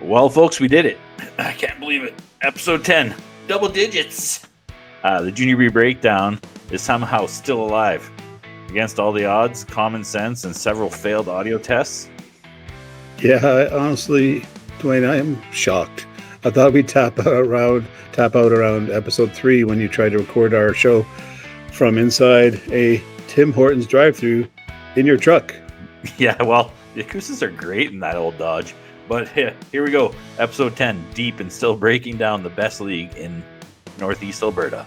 Well, folks, we did it. I can't believe it. Episode 10, double digits. The Junior B breakdown is somehow still alive. Against all the odds, common sense, and several failed audio tests. Yeah, honestly, Dwayne, I am shocked. I thought we'd tap out around episode 3 when you tried to record our show from inside a Tim Hortons drive-thru in your truck. Yeah, well, the acoustics are great in that old Dodge. But here we go. Episode 10, deep and still breaking down the best league in Northeast Alberta.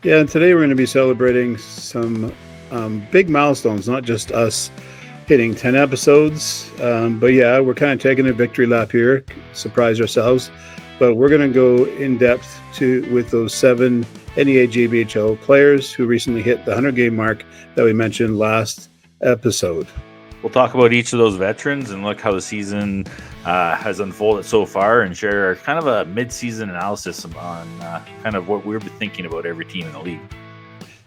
Yeah, and today we're going to be celebrating some big milestones, not just us hitting 10 episodes. But yeah, we're kind of taking a victory lap here, surprise ourselves. But we're going to go in depth with those 7 NEAJBHL players who recently hit the 100-game mark that we mentioned last episode. We'll talk about each of those veterans and look how the season has unfolded so far and share kind of a mid-season analysis on kind of what we're thinking about every team in the league.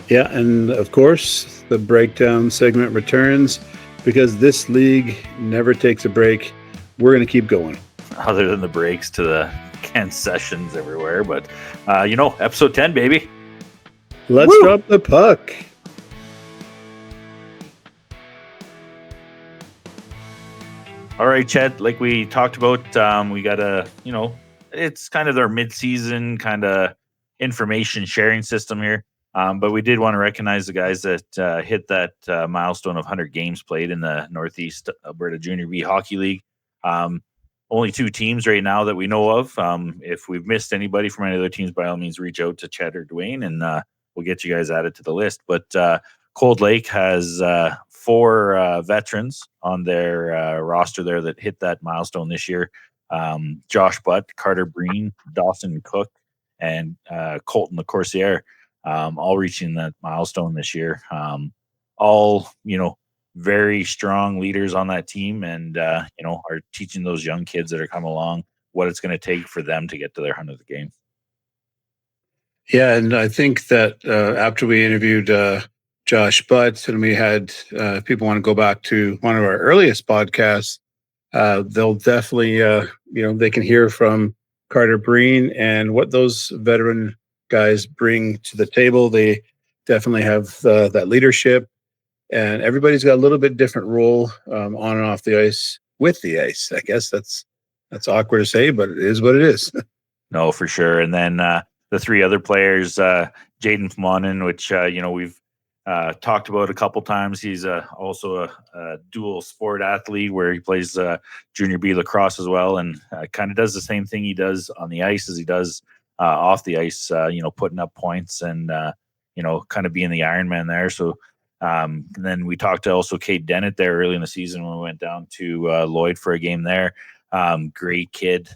Yeah, and of course, the breakdown segment returns because this league never takes a break. We're going to keep going. Other than the breaks to the concessions everywhere. But, episode 10, baby. Let's drop the puck. All right, Chet, like we talked about, we got it's kind of their mid-season kind of information sharing system here. But we did want to recognize the guys that hit that milestone of 100 games played in the Northeast Alberta Junior B Hockey League. Only 2 teams right now that we know of. If we've missed anybody from any other teams, by all means, reach out to Chet or Dwayne, and we'll get you guys added to the list. But Cold Lake has 4 veterans on their roster there that hit that milestone this year. Josh Butt, Carter Breen, Dawson Cook, and Colton LeCourcier, all reaching that milestone this year. All, very strong leaders on that team and, are teaching those young kids that are coming along what it's going to take for them to get to their 100th game. Yeah, and I think that after we interviewed Josh Butt, and we had if people want to go back to one of our earliest podcasts, they'll definitely, they can hear from Carter Breen and what those veteran guys bring to the table. They definitely have that leadership, and everybody's got a little bit different role on and off the ice with the ice. I guess that's awkward to say, but it is what it is. No, for sure. And then the 3 other players, Jaden Pamanen, which, we've talked about a couple times. He's also a dual sport athlete where he plays Junior B lacrosse as well, and kind of does the same thing he does on the ice as he does off the ice, putting up points and, kind of being the Iron Man there. So and then we talked to also Kate Dennett there early in the season when we went down to Lloyd for a game there. Great kid,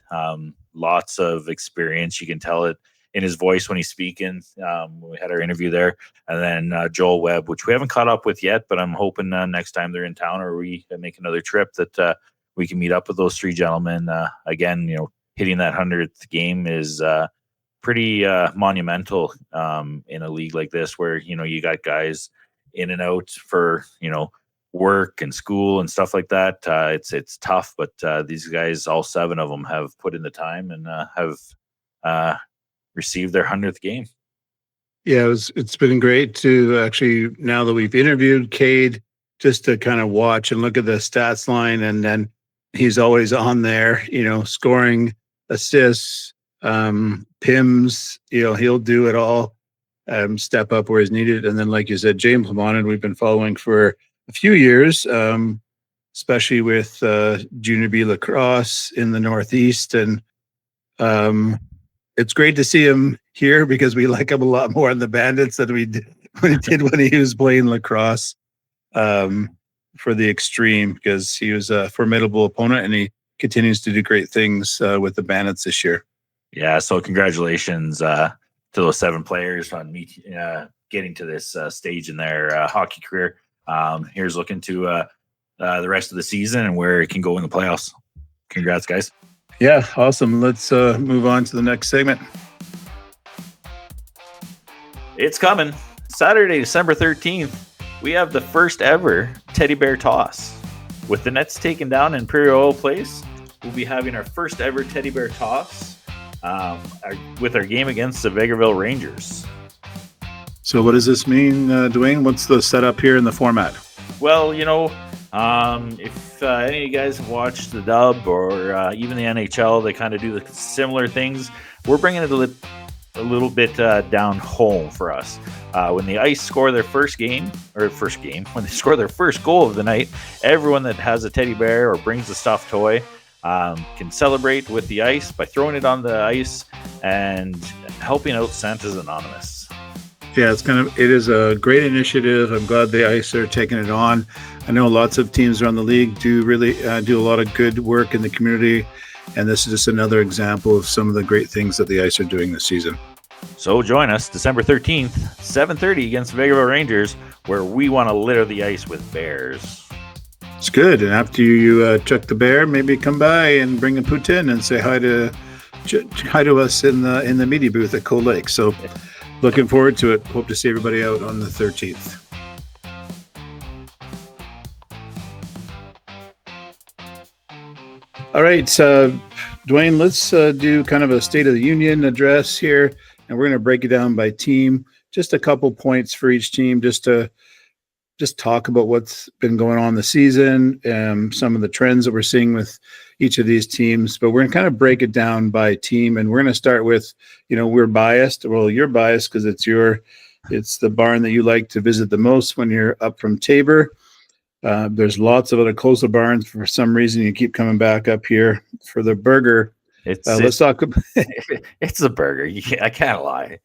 lots of experience. You can tell it in his voice when he's speaking. We had our interview there. And then Joel Webb, which we haven't caught up with yet, but I'm hoping next time they're in town or we make another trip that we can meet up with those 3 gentlemen. Again, hitting that 100th game is pretty monumental in a league like this where, you got guys in and out for, work and school and stuff like that. It's tough, but these guys, all 7 of them have put in the time and have received their 100th game. Yeah, it's been great to actually, now that we've interviewed Cade, just to kind of watch and look at the stats line, and then he's always on there, scoring, assists, PIMs, he'll do it all, step up where he's needed. And then, like you said, James Pamanen, we've been following for a few years, especially with Junior B lacrosse in the Northeast. And it's great to see him here because we like him a lot more in the Bandits than we did when he was playing lacrosse for the Extreme, because he was a formidable opponent and he continues to do great things with the Bandits this year. Yeah, so congratulations to those 7 players on getting to this stage in their hockey career. Here's looking to the rest of the season and where it can go in the playoffs. Congrats, guys. Yeah, awesome. Let's move on to the next segment. It's coming. Saturday, December 13th, we have the first ever Teddy Bear Toss. With the Nets taken down in Imperial Oil Place, we'll be having our first ever teddy bear toss with our game against the Vegreville Rangers. So what does this mean, Dwayne? What's the setup here in the format? Well, if any of you guys have watched the dub or even the NHL, they kind of do the similar things. We're bringing it a little bit down home for us. When the Ice score their when they score their first goal of the night, everyone that has a teddy bear or brings a stuffed toy can celebrate with the Ice by throwing it on the ice and helping out Santa's Anonymous. Yeah, it is a great initiative. I'm glad the Ice are taking it on. I know lots of teams around the league do a lot of good work in the community, and this is just another example of some of the great things that the Ice are doing this season. So join us December 13th, 7:30 against the Vegreville Rangers, where we want to litter the ice with bears. It's good. And after you chuck the bear, maybe come by and bring a poutine and say hi to us in the media booth at Cold Lake. So looking forward to it. Hope to see everybody out on the 13th. All right, Dwayne, let's do kind of a State of the Union address here, and we're going to break it down by team. Just a couple points for each team, just to talk about what's been going on this season, some of the trends that we're seeing with each of these teams. But we're going to kind of break it down by team, and we're going to start with, we're biased. Well, you're biased because it's the barn that you like to visit the most when you're up from Tabor. There's lots of other coastal barns. For some reason, you keep coming back up here for the burger. Let's talk about it's the burger. I can't lie.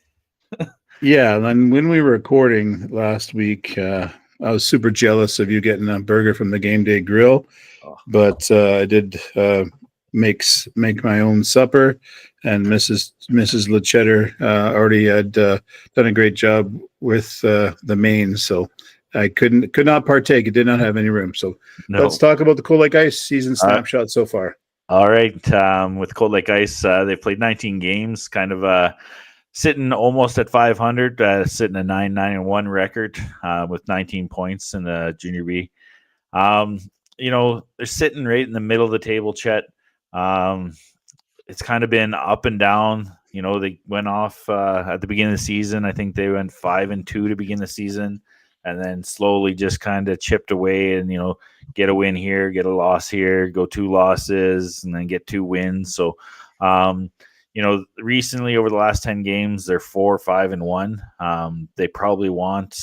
Yeah, and when we were recording last week, I was super jealous of you getting a burger from the Game Day Grill, but I did make my own supper, and Mrs. LeCheddar already had done a great job with the mains, so I could not partake. It did not have any room. So Let's talk about the Cold Lake Ice season snapshot so far. All right, with Cold Lake Ice, they've played 19 games, kind of sitting almost at 500, sitting a 9-9-1 record with 19 points in the Junior B. They're sitting right in the middle of the table, Chet. It's kind of been up and down. They went off at the beginning of the season. I think they went 5-2 to begin the season, and then slowly just kind of chipped away and, get a win here, get a loss here, go 2 losses, and then get 2 wins. So, recently over the last 10 games, they're 4-5-1. They probably want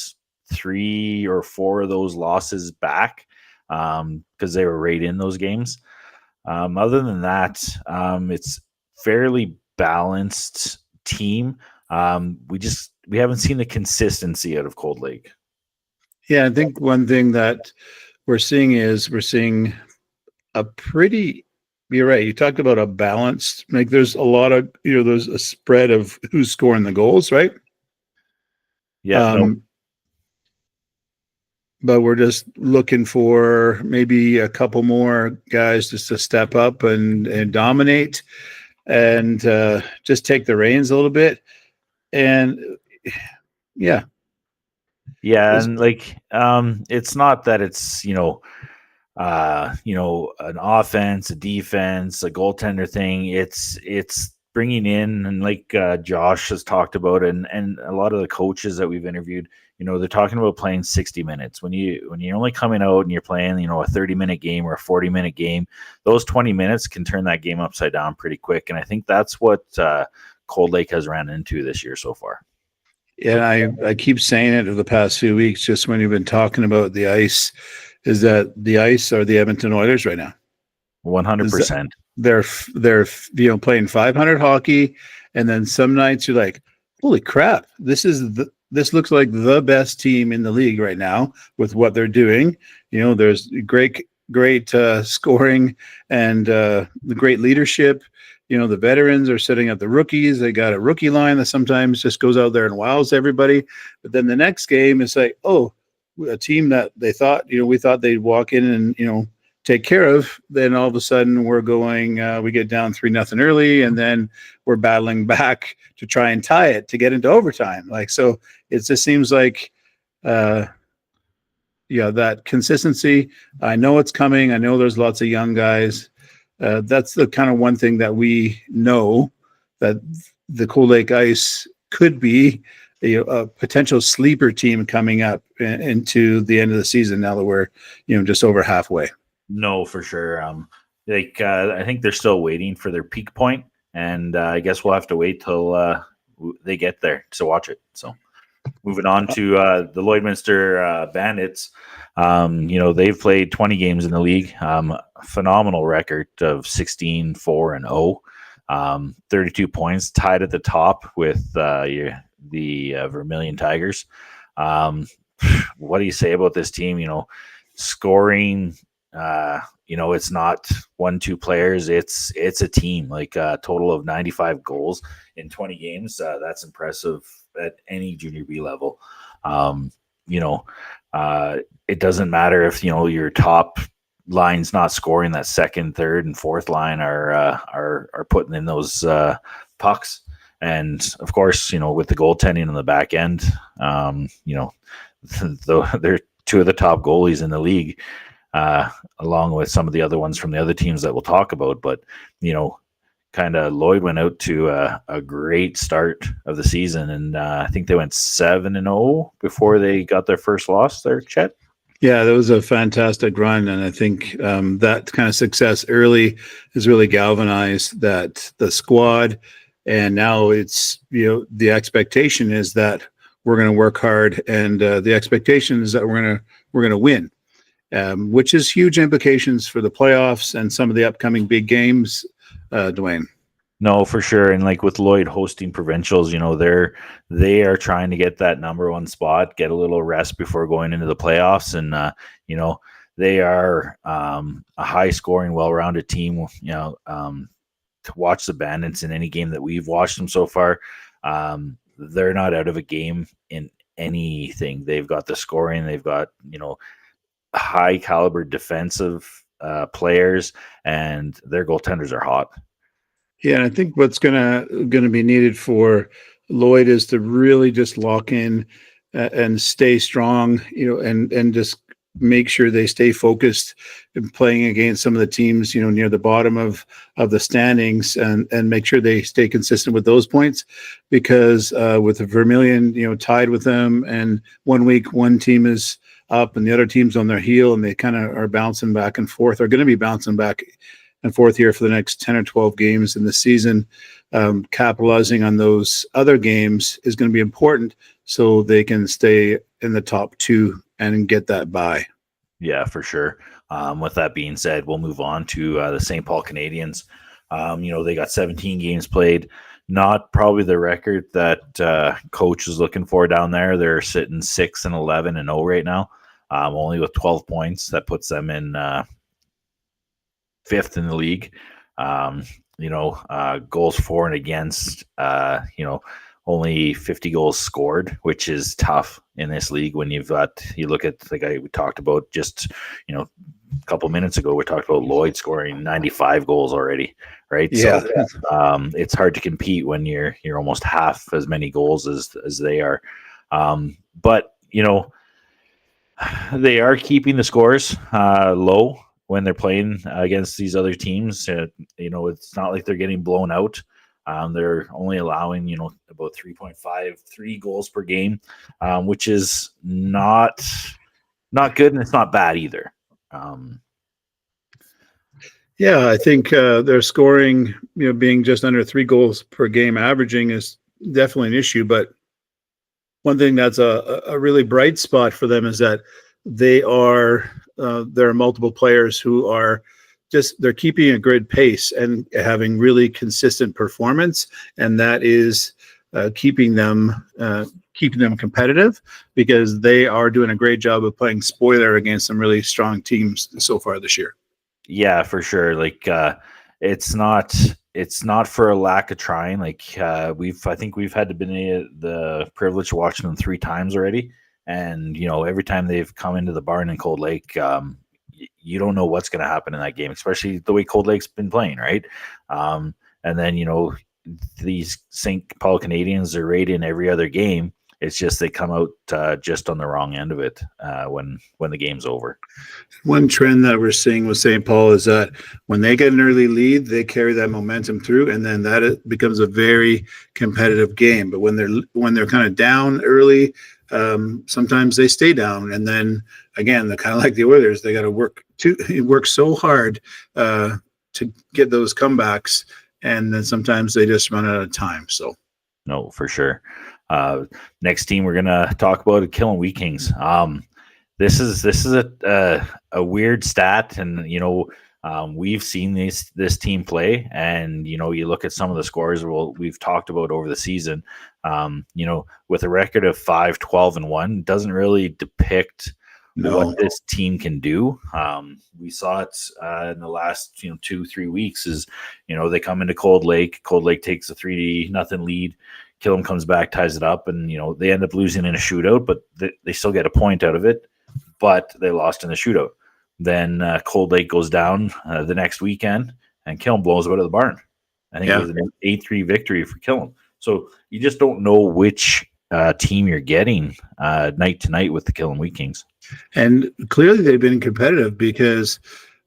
3 or 4 of those losses back because they were right in those games. Other than that, it's fairly balanced team. We haven't seen the consistency out of Cold Lake. Yeah, I think one thing that we're seeing a pretty. You're right. You talked about a balanced. Like there's a lot of there's a spread of who's scoring the goals, right? Yeah. But we're just looking for maybe a couple more guys just to step up and dominate, and just take the reins a little bit. And yeah. And it's not that it's an offense, a defense, a goaltender thing. It's bringing in, and like Josh has talked about, and a lot of the coaches that we've interviewed, they're talking about playing 60 minutes. When you're only coming out and you're playing, a 30-minute game or a 40-minute game, those 20 minutes can turn that game upside down pretty quick. And I think that's what Cold Lake has ran into this year so far. Yeah, I keep saying it over the past few weeks, just when you've been talking about the Ice, is that the Ice are the Edmonton Oilers right now. 100%. They're playing 500 hockey, and then some nights you're like, holy crap, this looks like the best team in the league right now with what they're doing. There's great scoring and the great leadership. The veterans are setting up the rookies. They got a rookie line that sometimes just goes out there and wows everybody. But then the next game is like, a team that they thought, we thought they'd walk in and, take care of. Then all of a sudden we're going, we get down 3-0 early, and then we're battling back to try and tie it to get into overtime. So it just seems like, that consistency. I know it's coming. I know there's lots of young guys. That's the kind of one thing that we know, that the Cold Lake Ice could be a potential sleeper team coming up into the end of the season. Now that we're just over halfway. No, for sure. I think they're still waiting for their peak point, and I guess we'll have to wait till they get there to watch it. So, moving on to the Lloydminster Bandits. They've played 20 games in the league. Phenomenal record of 16-4-0. 32 points, tied at the top with the Vermilion Tigers. What do you say about this team? Scoring. It's not 1-2 players. It's a team. Like a total of 95 goals in 20 games. That's impressive at any junior B level. It doesn't matter if your top line's not scoring. That second, third, and fourth line are putting in those pucks. And of course, with the goaltending on the back end, they're two of the top goalies in the league, along with some of the other ones from the other teams that we'll talk about. But kind of Lloyd went out to a great start of the season, and I think they went 7-0 before they got their first loss there, Chet. Yeah, that was a fantastic run, and I think that kind of success early has really galvanized the squad. And now it's the expectation is that we're going to work hard, and the expectation is that we're going to win, which is huge implications for the playoffs and some of the upcoming big games. Dwayne. No, for sure. And like with Lloyd hosting provincials, they are trying to get that number one spot, get a little rest before going into the playoffs. And, they are a high scoring, well-rounded team, to watch the Bandits in any game that we've watched them so far. They're not out of a game in anything. They've got the scoring. They've got, high caliber defensive players, and their goaltenders are hot. Yeah, and I think what's gonna be needed for Lloyd is to really just lock in and stay strong, and just make sure they stay focused in playing against some of the teams, near the bottom of the standings, and make sure they stay consistent with those points, because with the Vermilion, tied with them, and 1 week one team is up and the other team's on their heel, and they kind of are bouncing back and forth, are going to be bouncing back and forth here for the next 10 or 12 games in the season. Capitalizing on those other games is going to be important so they can stay in the top two and get that bye. Yeah, for sure. With that being said, we'll move on to the St. Paul Canadians. They got 17 games played. Not probably the record that coach is looking for down there. They're sitting 6-11-0 right now, only with 12 points. That puts them in fifth in the league. Goals for and against, only 50 goals scored, which is tough in this league when you look at the guy we talked about just, a couple minutes ago, we talked about Lloyd scoring 95 goals already, right? Yeah. So it's hard to compete when you're almost half as many goals as they are. But they are keeping the scores low when they're playing against these other teams. It's not like they're getting blown out. They're only allowing, about 3.53 goals per game, which is not good, and it's not bad either. Yeah, I think their scoring, being just under 3 goals per game averaging is definitely an issue. But one thing that's a really bright spot for them is that there are multiple players who are they're keeping a good pace and having really consistent performance, and that is keeping them competitive, because they are doing a great job of playing spoiler against some really strong teams so far this year. Yeah, for sure. Like it's not for a lack of trying. Like I think we've had the privilege of watching them 3 times already, and every time they've come into the barn in Cold Lake, you don't know what's going to happen in that game, especially the way Cold Lake's been playing, right? And then these St. Paul Canadians are right in every other game, It's just they come out just on the wrong end of it when the game's over. One trend that we're seeing with St. Paul is that when they get an early lead, they carry that momentum through, and then it becomes a very competitive game. But when they're kind of down early, sometimes they stay down, and then again, they're kind of like the Oilers. They got to work so hard to get those comebacks, and then sometimes they just run out of time. So, no, for sure. Next team we're gonna talk about are Killam Wheat Kings. This is a weird stat, and we've seen this team play, and you look at some of the scores we've talked about over the season. With a record of 5-12-1, doesn't really depict what this team can do. We saw it in the last 2-3 weeks. Is they come into Cold Lake. Cold Lake takes a 3-0 lead. Killam comes back, ties it up, and they end up losing in a shootout, but they still get a point out of it. But they lost in the shootout. Then Cold Lake goes down the next weekend, and Killam blows them out of the barn. I think it was an 8-3 victory for Killam. So you just don't know which team you're getting night to night with the Killam Wheat Kings. And clearly they've been competitive because,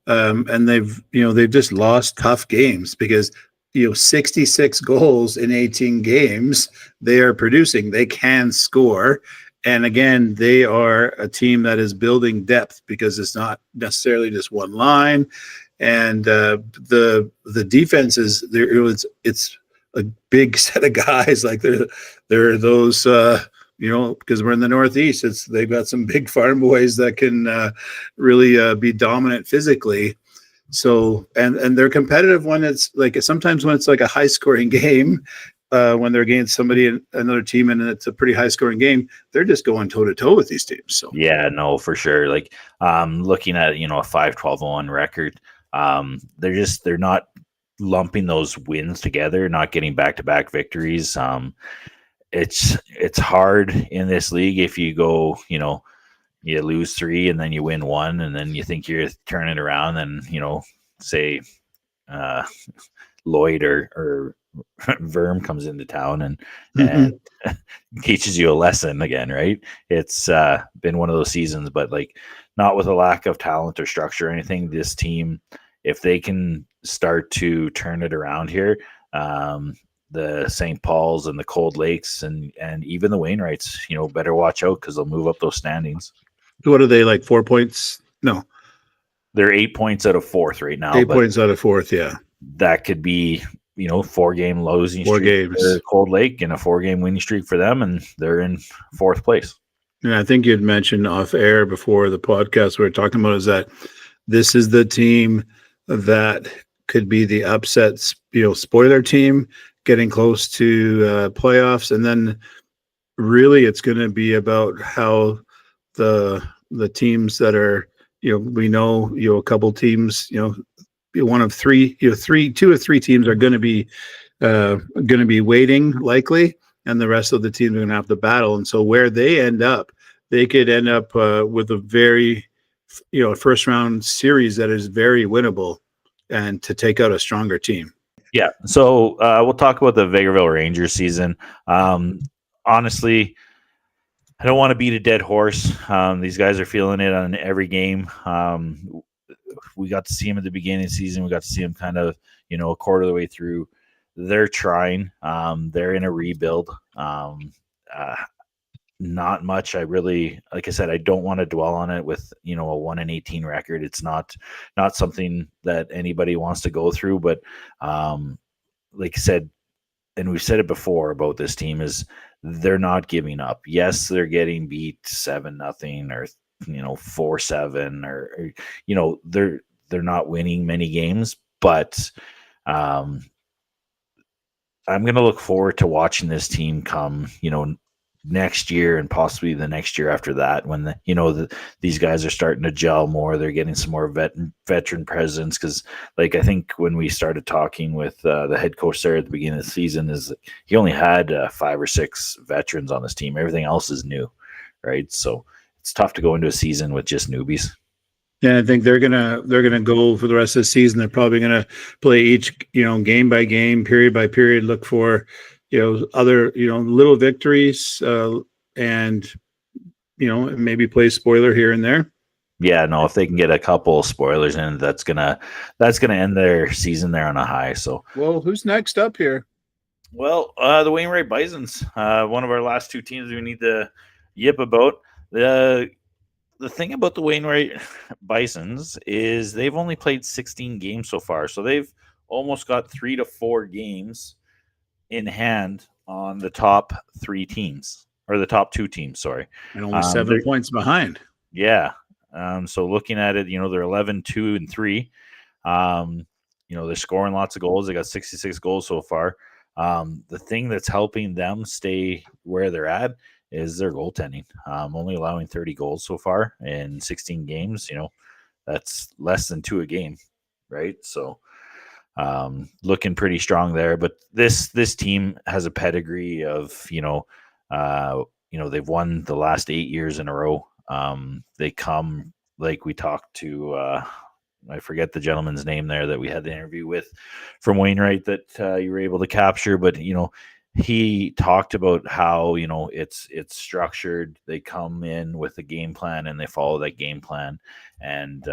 and they've just lost tough games because 66 goals in 18 games they are producing. They can score. And again, they are a team that is building depth because it's not necessarily just one line. And the defense is there. It's a big set of guys. Like there are those, because we're in the Northeast. They've got some big farm boys that can really be dominant physically. So and they're competitive when it's like sometimes when it's like a high scoring game. When they're against another team, and it's a pretty high scoring game, they're just going toe to toe with these teams. So yeah, no, for sure. Like looking at a 5-12-1 record, they're not lumping those wins together, not getting back to back victories. It's hard in this league if you go, you lose 3 and then you win 1, and then you think you're turning it around, and say Lloyd or Verm comes into town and teaches you a lesson again, right? It's been one of those seasons, but like not with a lack of talent or structure or anything. This team, if they can start to turn it around here, the St. Paul's and the Cold Lakes and even the Wainwrights, better watch out because they'll move up those standings. What are they, like 4 points? No, they're 8 points out of 4th right now. 8 points out of 4th, yeah. That could be 4-game losing streak for Cold Lake and a 4-game winning streak for them, and they're in 4th place. And I think you'd mentioned off air before the podcast we were talking about is that this is the team that could be the upsets, spoiler team getting close to playoffs, and then really it's going to be about how the teams that are we know a couple teams one of 3 2 or 3 teams are going to be waiting likely, and the rest of the teams are going to have to battle. And so where they end up, they could end up with a very first round series that is very winnable and to take out a stronger team. Yeah. So we'll talk about the Vegreville Rangers season. Honestly, I don't want to beat a dead horse. These guys are feeling it on every game. We got to see him at the beginning of the season. We got to see him kind of, a quarter of the way through. They're trying. They're in a rebuild. Not much. Like I said, I don't want to dwell on it with, a 1-18 record. It's not something that anybody wants to go through. But like I said, and we've said it before about this team, is they're not giving up. Yes, they're getting beat 7-0 or 4-7 or they're not winning many games, but I'm going to look forward to watching this team come next year and possibly the next year after that, when these guys are starting to gel more. They're getting some more veteran presence, because like I think when we started talking with the head coach there at the beginning of the season, is he only had 5 or 6 veterans on this team. Everything else is new, right? So it's tough to go into a season with just newbies. Yeah, I think they're gonna go for the rest of the season. They're probably gonna play each game by game, period by period. Look for other little victories, and maybe play spoiler here and there. Yeah, no, if they can get a couple spoilers in, that's gonna end their season there on a high. So, well, who's next up here? Well, the Wainwright Bisons, one of our last two teams we need to yip about. The thing about the Wainwright Bisons is they've only played 16 games so far, so they've almost got 3 to 4 games in hand on the top 3 teams, or the top 2 teams. Sorry, and only 7 points behind. Yeah. So looking at it, they're 11, 2, and 3. They're scoring lots of goals. They got 66 goals so far. The thing that's helping them stay where they're at is their goaltending. Only allowing 30 goals so far in 16 games. That's less than 2 a game, right? So looking pretty strong there. But this team has a pedigree of they've won the last 8 years in a row. They come, like we talked to, I forget the gentleman's name there that we had the interview with from Wainwright that you were able to capture, but he talked about how it's structured. They come in with a game plan and they follow that game plan, and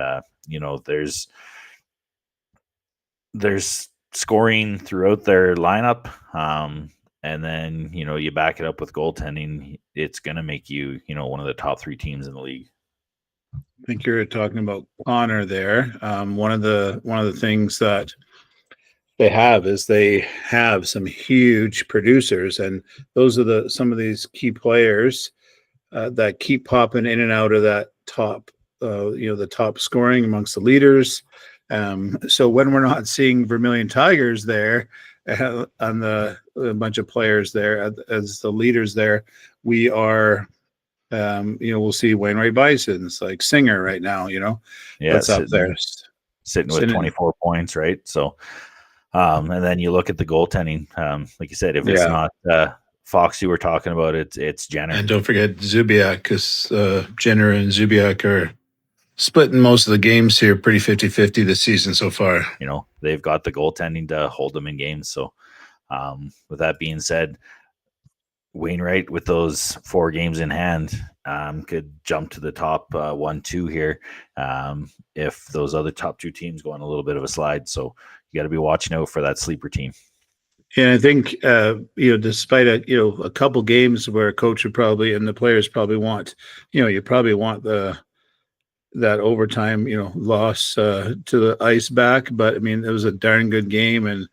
there's scoring throughout their lineup. And then, you back it up with goaltending, it's going to make you, one of the top 3 teams in the league. I think you're talking about Connor there. One of the things that they have is they have some huge producers, and those are some of these key players that keep popping in and out of that top, the top scoring amongst the leaders. So when we're not seeing Vermilion Tigers there on a bunch of players there as the leaders there, we are, we'll see Wainwright Bisons like Singer right now, that's up there. Sitting with 24 points, right? So, and then you look at the goaltending, like you said, if it's not Fox you were talking about, it's Jenner. And don't forget Zubiak, because Jenner and Zubiak are splitting most of the games here, pretty 50-50 this season so far. They've got the goaltending to hold them in games. So with that being said, Wainwright with those 4 games in hand could jump to the top 1-2 here if those other top 2 teams go on a little bit of a slide. So you got to be watching out for that sleeper team. And I think despite a couple games where a coach would probably and the players probably want, you probably want that overtime, loss to the ice back. But I mean, it was a darn good game, and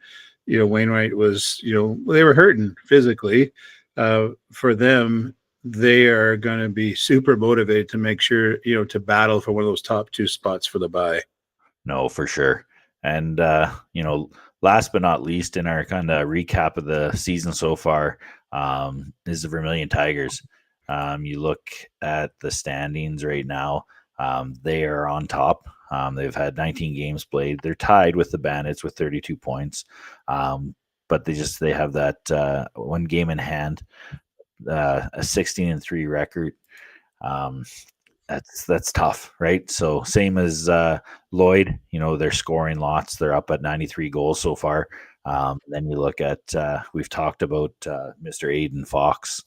Wainwright was, they were hurting physically. For them, they are going to be super motivated to make sure, to battle for one of those top 2 spots for the bye. No, for sure. And, last but not least in our kind of recap of the season so far is the Vermilion Tigers. You look at the standings right now, they are on top. They've had 19 games played. They're tied with the Bandits with 32 points. But they have that 1 game in hand, a 16-3 record. That's tough, right? So same as Lloyd, they're scoring lots. They're up at 93 goals so far. Then you look at we've talked about Mr. Aiden Fox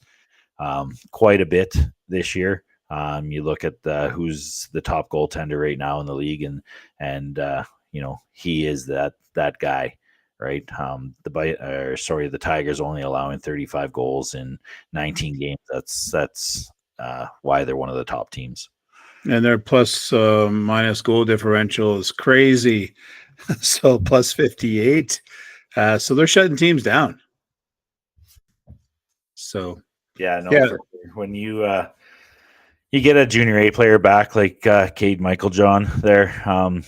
quite a bit this year. You look at who's the top goaltender right now in the league, and he is that guy. Right. The Tigers only allowing 35 goals in 19 games. That's why they're one of the top teams. And their plus minus goal differential is crazy. So plus 58. So they're shutting teams down. So when you get a junior A player back like Cade Michael John there.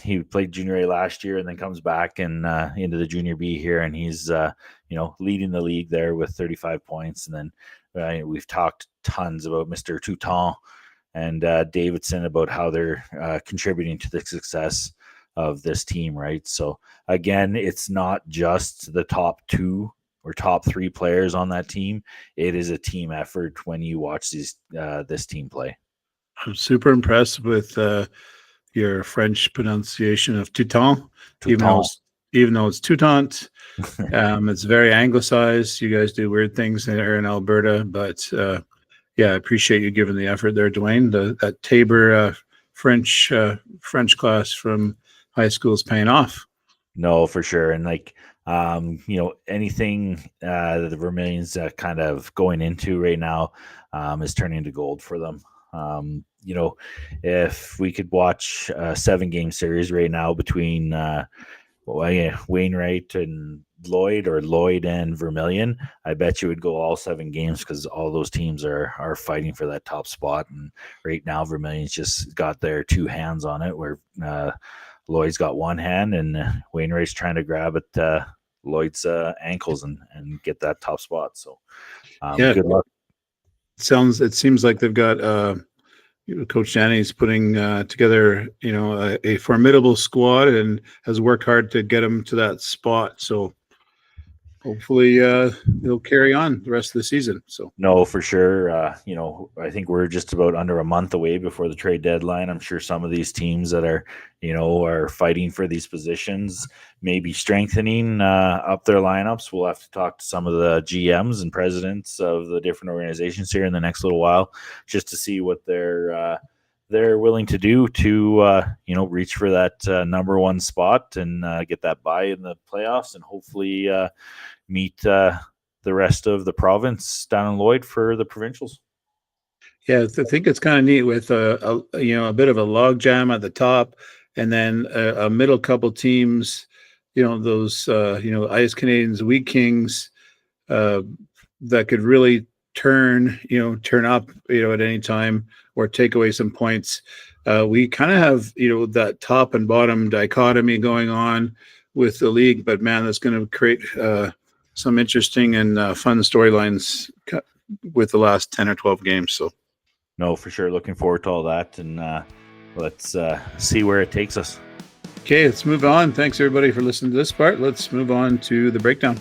He played junior A last year and then comes back and into the junior B here, and he's leading the league there with 35 points. And then we've talked tons about Mr. Touton and Davidson about how they're contributing to the success of this team, right? So again, it's not just the top 2 or top 3 players on that team. It is a team effort when you watch this team play. I'm super impressed with your French pronunciation of Touton. Even though it's Toutant. It's very anglicized. You guys do weird things there in Alberta, but yeah, I appreciate you giving the effort there, Dwayne. That Tabor French class from high school is paying off. No, for sure. And like, anything that the Vermilions kind of going into right now is turning to gold for them. If we could watch a 7-game series right now between Wainwright and Lloyd, or Lloyd and Vermilion, I bet you would go all 7 games, because all those teams are fighting for that top spot. And right now, Vermilion's just got their 2 hands on it, where Lloyd's got 1 hand, and Wainwright's trying to grab at Lloyd's ankles and get that top spot. So, good luck. It seems like they've got Coach Danny's putting together, a formidable squad and has worked hard to get them to that spot. So hopefully they'll carry on the rest of the season. So no, for sure. I think we're just about under a month away before the trade deadline. I'm sure some of these teams that are fighting for these positions may be strengthening up their lineups. We'll have to talk to some of the GMs and presidents of the different organizations here in the next little while, just to see what they're willing to do to reach for that number 1 spot and get that bye in the playoffs, and hopefully meet the rest of the province down in Lloyd for the provincials. Yeah, I think it's kind of neat with a bit of a log jam at the top, and then a middle couple teams, those Ice Canadians, Wheat Kings, that could really turn up at any time or take away some points. We kind of have that top and bottom dichotomy going on with the league, but man, that's going to create some interesting and fun storylines with the last 10 or 12 games. So no, for sure, looking forward to all that, and let's see where it takes us. Okay, let's move on. Thanks everybody for listening to this part. Let's move on to the breakdown.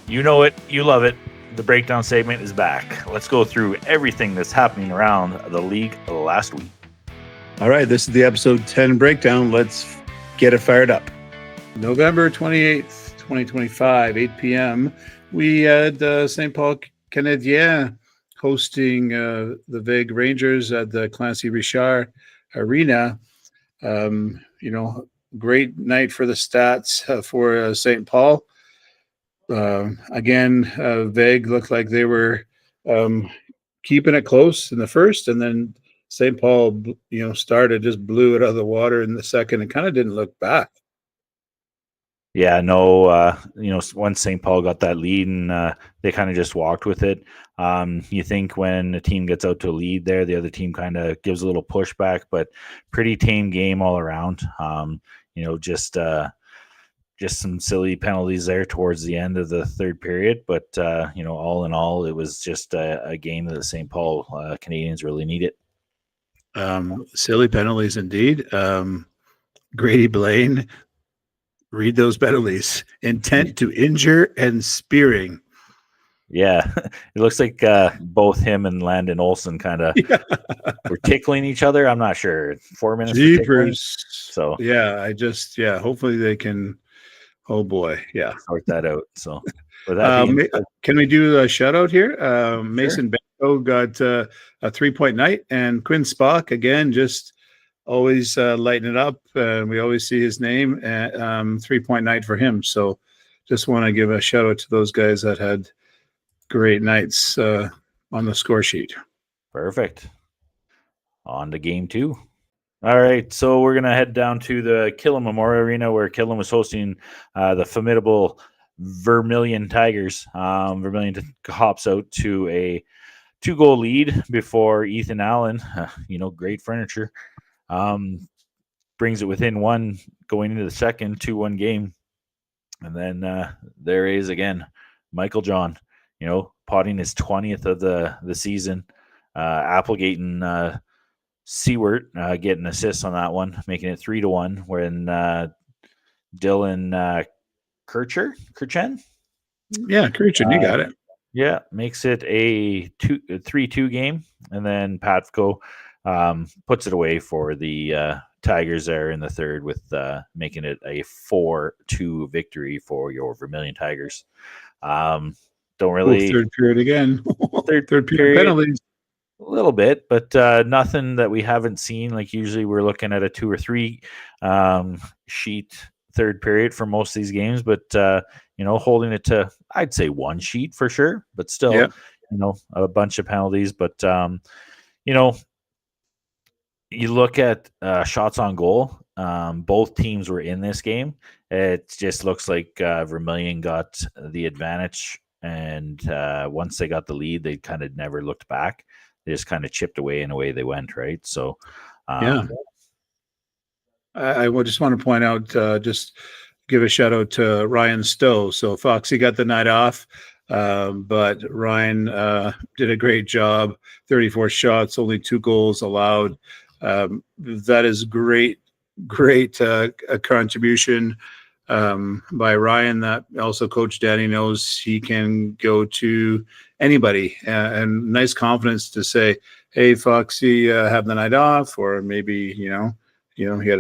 You know it, you love it. The breakdown segment is back. Let's go through everything that's happening around the league last week. All right, this is the episode 10 breakdown. Let's get it fired up. November 28th, 2025, 8 p.m. We had St. Paul Canadiens hosting the Vague Rangers at the Clancy Richard Arena. Great night for the stats for St. Paul. Again, Vague looked like they were keeping it close in the first, and then St. Paul, just blew it out of the water in the second and kind of didn't look back. Yeah, no, once St. Paul got that lead, and they kind of just walked with it. You think when a team gets out to a lead there, the other team kind of gives a little pushback, but pretty tame game all around. Just some silly penalties there towards the end of the third period. But, all in all, it was just a game that the St. Paul Canadiens really needed. Silly penalties indeed. Grady Blaine, read those penalties. Intent to injure and spearing. Yeah, it looks like both him and Landon Olsen kind of were tickling each other. I'm not sure. 4 minutes. Jeepers. So yeah, hopefully they can. Oh boy, yeah, sort that out. So, can we do a shout out here? Mason Benko got a 3-point night, and Quinn Spock again, just always lighting it up. We always see his name. 3-point night for him. So, just want to give a shout out to those guys that had great nights on the score sheet. Perfect. On to game 2. All right, so we're going to head down to the Killam Memorial Arena, where Killam was hosting the formidable Vermilion Tigers. Vermilion hops out to a 2-goal lead before Ethan Allen, great furniture, brings it within 1 going into the second 2-1 game. And then there is again Michael John, potting his 20th of the season. Applegate Seward getting assists on that one, making it 3-1. When Dylan Kirchen? Yeah, Kirchen, you got it. Yeah, makes it a 3-2 game, and then Patko puts it away for the Tigers there in the third, with making it a 4-2 victory for your Vermilion Tigers. don't really. Third period again. Third Third period period, penalties. a little bit, but nothing that we haven't seen. Like usually we're looking at a 2 or 3 sheet third period for most of these games, but holding it to, I'd say 1 sheet for sure, but still, a bunch of penalties. But you look at shots on goal. Both teams were in this game. It just looks like Vermilion got the advantage, and once they got the lead, they kind of never looked back. They just kind of chipped away, and away they went. Right. So, I just want to point out, just give a shout out to Ryan Stowe. So Foxy got the night off, but Ryan did a great job. 34 shots, only 2 goals allowed. That is great a contribution by Ryan. That also Coach Danny knows he can go to anybody, and nice confidence to say, hey, Foxy, have the night off, or maybe he had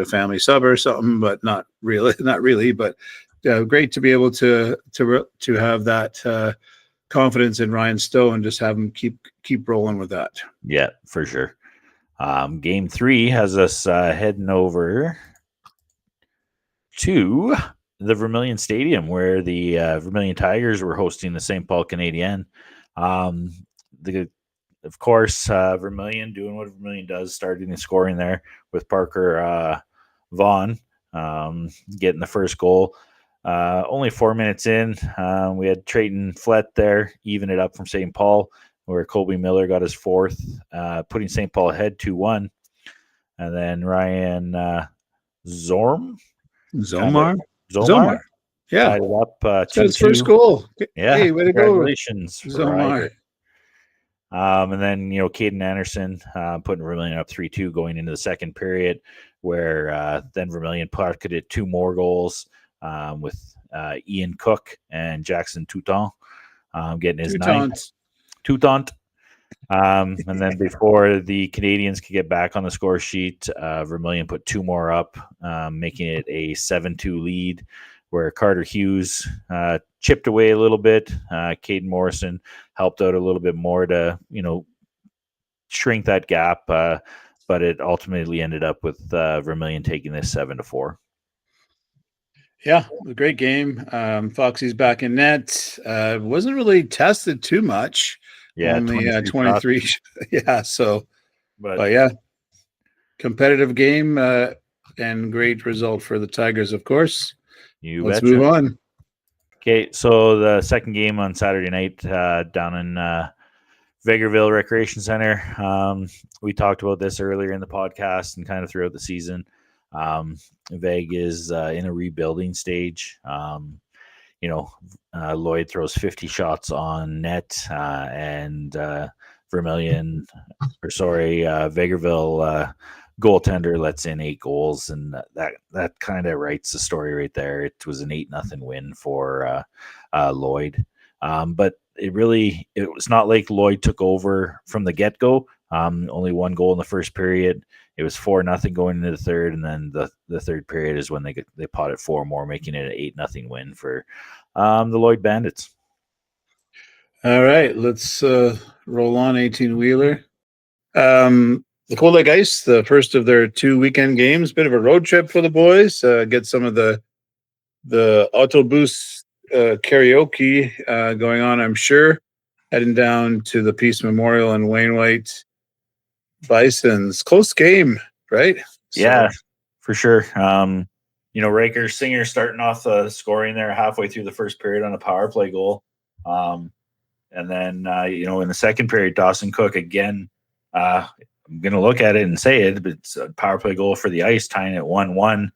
a family sub or something, but not really. But great to be able to have that confidence in Ryan Stowe and just have him keep rolling with that. Yeah, for sure. Game 3 has us heading over to the Vermilion Stadium, where the Vermilion Tigers were hosting the St. Paul Canadiens. Of course, Vermilion doing what Vermilion does, starting the scoring there with Parker Vaughn getting the first goal. Only 4 minutes in, we had Trayton Flett there, even it up from St. Paul, where Colby Miller got his 4th, putting St. Paul ahead 2-1. And then Ryan Zomar. Yeah. Tied it up 2-2. His first goal. Yeah. Hey, way to go. Congratulations, Zomar. And then, Caden Anderson putting Vermilion up 3-2 going into the second period, where then Vermilion pocketed 2 more goals with Ian Cook and Jackson Toutant getting his 9th. Toutant. And then before the Canadians could get back on the score sheet, Vermilion put 2 more up, making it a 7-2 lead, where Carter Hughes chipped away a little bit. Caden Morrison helped out a little bit more to, shrink that gap, but it ultimately ended up with Vermilion taking this 7-4. Yeah, a great game. Foxy's back in net. Wasn't really tested too much. Yeah, only 23. Yeah, so, but yeah, competitive game and great result for the Tigers, of course. Let's move on. Okay, so the second game on Saturday night down in Vegreville Recreation Center. We talked about this earlier in the podcast and kind of throughout the season. Veg is in a rebuilding stage. Lloyd throws 50 shots on net, and Vegreville goaltender lets in 8 goals, and that kind of writes the story right there. It was an 8-0 win for Lloyd, but it was not like Lloyd took over from the get-go. Only 1 goal in the first period. It was 4-0 going into the third, and then the third period is when they potted 4 more, making it an 8-0 win for the Lloyd Bandits. All right, let's roll on 18-wheeler. The Cold Lake Ice, the first of their 2 weekend games, bit of a road trip for the boys. Get some of the Autobus karaoke going on, I'm sure. Heading down to the Peace Memorial and Wainwright Bisons. Close game, right? Yeah, for sure. Raker Singer starting off the scoring there halfway through the first period on a power play goal. And then, in the second period, Dawson Cook again, I'm going to look at it and say it, but it's a power play goal for the Ice, tying it 1-1,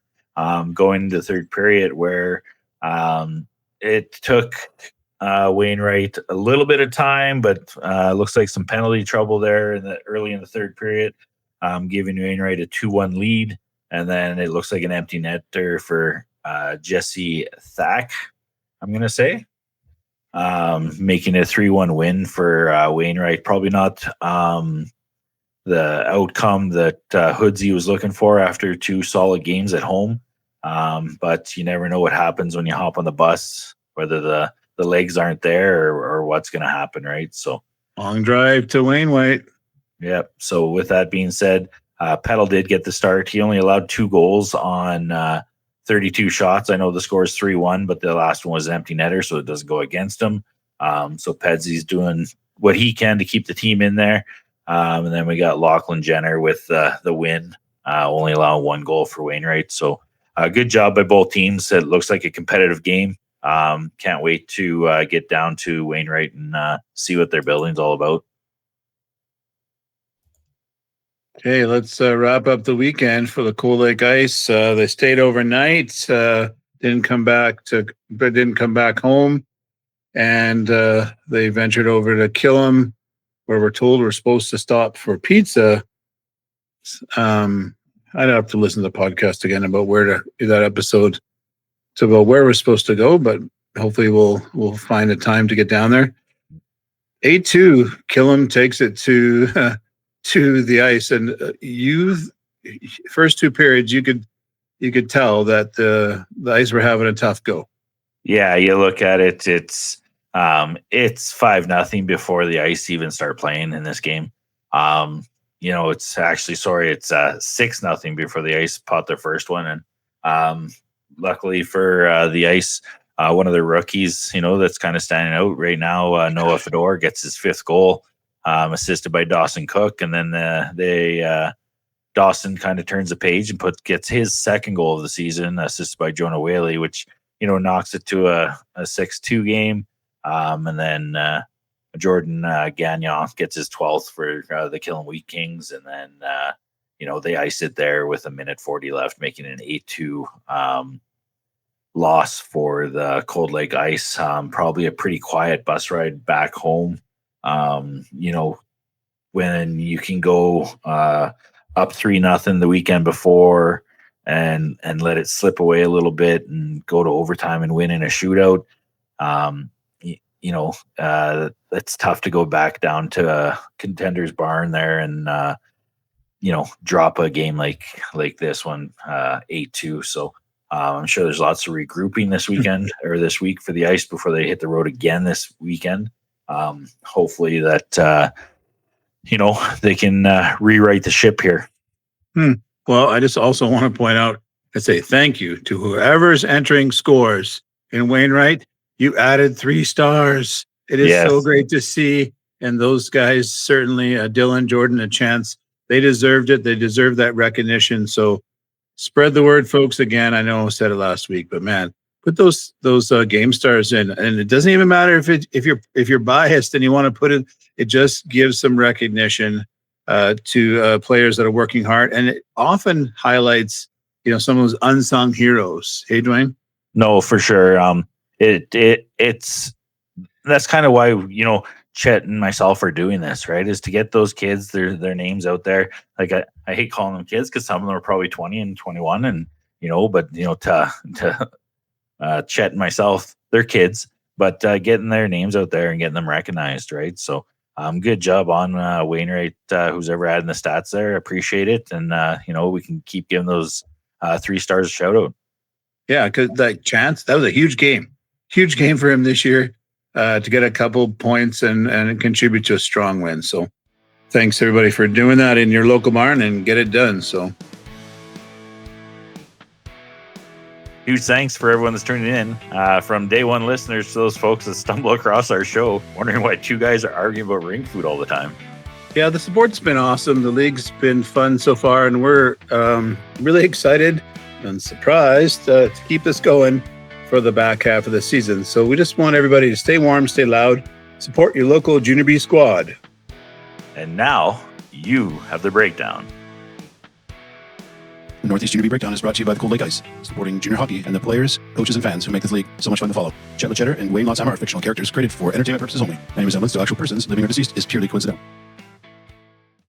going into the third period, where it took Wainwright a little bit of time, but looks like some penalty trouble there early in the third period, giving Wainwright a 2-1 lead. And then it looks like an empty netter for Jesse Thack, I'm going to say, making it a 3-1 win for Wainwright. Probably not the outcome that Hoodsey was looking for after 2 solid games at home. But you never know what happens when you hop on the bus, whether the the legs aren't there or what's going to happen, right? So long drive to Wainwright. Yep. So with that being said, Petal did get the start. He only allowed 2 goals on 32 shots. I know the score is 3-1, but the last one was an empty netter, so it doesn't go against him. So Pedsy's doing what he can to keep the team in there. And then we got Lachlan Jenner with the win, only allowing 1 goal for Wainwright. So good job by both teams. It looks like a competitive game. Can't wait to get down to Wainwright and see what their building's all about. Okay, let's wrap up the weekend for the Cold Lake Ice. They stayed overnight, didn't come back home, and they ventured over to Killam, where we're told we're supposed to stop for pizza. I'd have to listen to the podcast again about that episode. It's about where we're supposed to go, but hopefully we'll find a time to get down there. 8-2, Killam takes it to the ice, and first 2 periods you could tell that the ice were having a tough go. Yeah, you look at it, it's 5-0 before the ice even start playing in this game. It's actually 6-0 before the ice caught their first one, and luckily for the ice, one of their rookies, that's kind of standing out right now, Noah Fedor, gets his 5th goal. Assisted by Dawson Cook, and then Dawson kind of turns the page and gets his 2nd goal of the season, assisted by Jonah Whaley, which knocks it to a 6-2 game. And then Jordan Gagnon gets his 12th for the Killam Wheat Kings, and then they ice it there with 1:40 left, making it an 8-2 loss for the Cold Lake Ice. Probably a pretty quiet bus ride back home. When you can go up 3-0 the weekend before and let it slip away a little bit and go to overtime and win in a shootout, it's tough to go back down to a contender's barn there and drop a game like this one, 8-2. So I'm sure there's lots of regrouping this weekend or this week for the Ice before they hit the road again this weekend. Hopefully that they can rewrite the ship here. Well, I just also want to point out and say thank you to whoever's entering scores in Wainwright. You added 3 stars. It is so great to see, and those guys certainly, Dylan, Jordan, a chance. They deserved it. They deserve that recognition. So spread the word, folks. Again, I know I said it last week, but man, put those game stars in, and it doesn't even matter if you're biased and you want to put it. It just gives some recognition to players that are working hard, and it often highlights some of those unsung heroes. Hey, Dwayne? No, for sure. It's that's kind of why Chet and myself are doing this, right? Is to get those kids their names out there. Like I hate calling them kids because some of them are probably 20 and 21, and to Chet and myself, they're kids, but getting their names out there and getting them recognized, right? So good job on Wainwright, who's ever adding the stats there. Appreciate it. And, we can keep giving those 3 stars a shout out. Yeah, because that chance, that was a huge game for him this year to get a couple points and contribute to a strong win. So thanks everybody for doing that in your local barn and get it done. So huge thanks for everyone that's tuning in. From day one listeners to those folks that stumble across our show, wondering why 2 guys are arguing about ring food all the time. Yeah, the support's been awesome. The league's been fun so far, and we're really excited and surprised to keep this going for the back half of the season. So we just want everybody to stay warm, stay loud, support your local Junior B squad. And now you have the breakdown. The Northeast Junior B Breakdown is brought to you by the Cold Lake Ice, supporting junior hockey and the players, coaches, and fans who make this league so much fun to follow. Chet Cheddar and Wayne Lotzheimer are fictional characters created for entertainment purposes only. Any resemblance to actual persons, living or deceased, is purely coincidental.